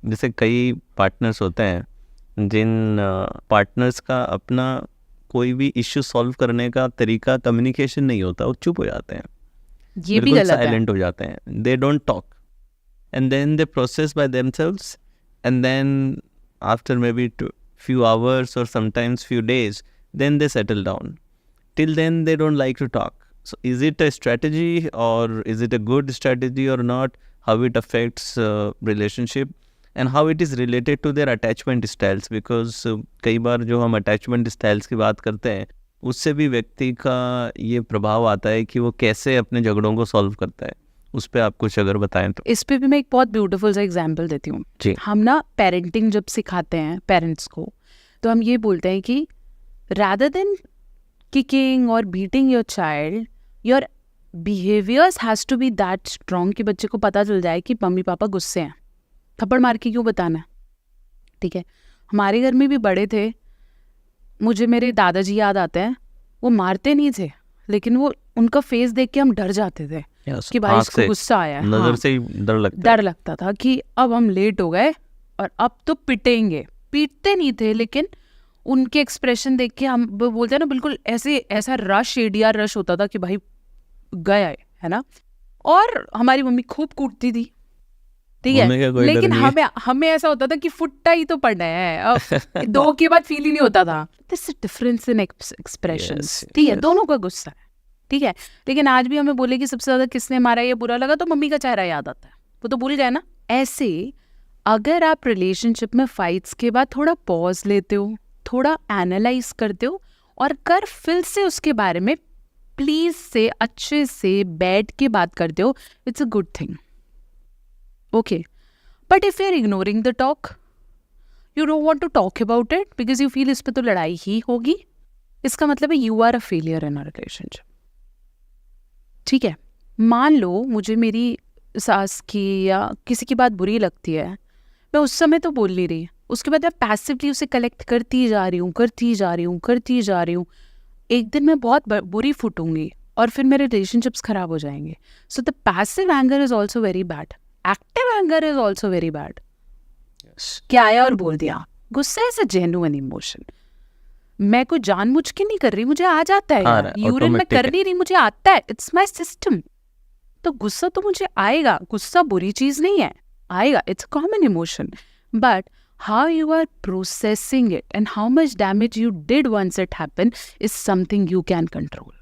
जैसे कई पार्टनर्स होते हैं जिन पार्टनर्स का अपना कोई भी इश्यू सॉल्व करने का तरीका कम्युनिकेशन नहीं होता, वो चुप हो जाते हैं, ये भी बिल्कुल गलत है। साइलेंट हो जाते हैं, they don't talk and then they process by themselves and then after maybe few hours or sometimes few days, then they settle down. Till then they don't like to talk. So is it a strategy or is it a good strategy or not? How it affects relationship and how it is related to their attachment styles, because कई बार जो हम attachment styles की बात करते हैं उससे भी व्यक्ति का ये प्रभाव आता है कि वो कैसे अपने झगड़ों को सॉल्व करता है। उस पर आप कुछ अगर बताएं तो। इस पे भी मैं एक बहुत ब्यूटीफुल सा एग्जांपल देती हूँ। जी। हम ना पेरेंटिंग जब सिखाते हैं पेरेंट्स को, तो हम ये बोलते हैं कि rather than kicking or beating your child, your behaviors has to be that strong कि बच्चे को पता चल जाए कि मम्मी पापा गुस्से हैं, थप्पड़ मार के क्यों बताना है। ठीक है, हमारे घर में भी बड़े थे, मुझे मेरे दादाजी याद आते हैं, वो मारते नहीं थे लेकिन वो उनका फेस देख के हम डर जाते थे कि भाई इसको गुस्सा आया है। नजर से ही डर लगता था कि अब हम लेट हो गए और अब तो पिटेंगे। पीटते नहीं थे लेकिन उनके एक्सप्रेशन देख के हम बोलते हैं ना, बिल्कुल ऐसा रश, एडीआर रश होता था कि भाई गया है ना। और हमारी मम्मी खूब कूटती थी, ठीक है, लेकिन हमें ऐसा होता था कि फुट्टा ही तो पड़ना है, दो के बाद फील ही नहीं होता था। This is difference in expressions, ठीक है, दोनों का गुस्सा है, ठीक है। लेकिन आज भी हमें बोले कि सबसे ज्यादा किसने मारा, ये बुरा लगा, तो मम्मी का चेहरा याद आता है, वो तो भूल गए ना। ऐसे अगर आप रिलेशनशिप में फाइट्स के बाद थोड़ा पॉज लेते हो, थोड़ा एनालाइज करते हो और फिर से उसके बारे में प्लीज से अच्छे से बैठ के बात करते हो, it's a good thing. Okay, but if you're ignoring the talk, you don't want to talk about it because you feel इस पे तो लड़ाई ही होगी, इसका मतलब है you are a failure in a relationship. ठीक है, मान लो मुझे मेरी सास की या किसी की बात बुरी लगती है, मैं उस समय तो बोल नहीं रही, उसके बाद मैं पैसिवली उसे कलेक्ट करती जा रही हूँ, एक दिन मैं बहुत बुरी फूटूंगी और फिर मेरे रिलेशनशिप्स खराब हो जाएंगे। So the passive anger is also very bad, active anger is also very bad. क्या आया और बोल दिया, गुस्सा इज अ जेन्युइन इमोशन। मैं कोई जानबूझ के नहीं कर रही, मुझे आ जाता है, यूरिन में कर नहीं रही, मुझे आता है, इट्स माय सिस्टम। तो गुस्सा तो मुझे आएगा, गुस्सा बुरी चीज नहीं है, आएगा, it's a common emotion, but how you are processing it and how much damage you did once it happened is something you can control.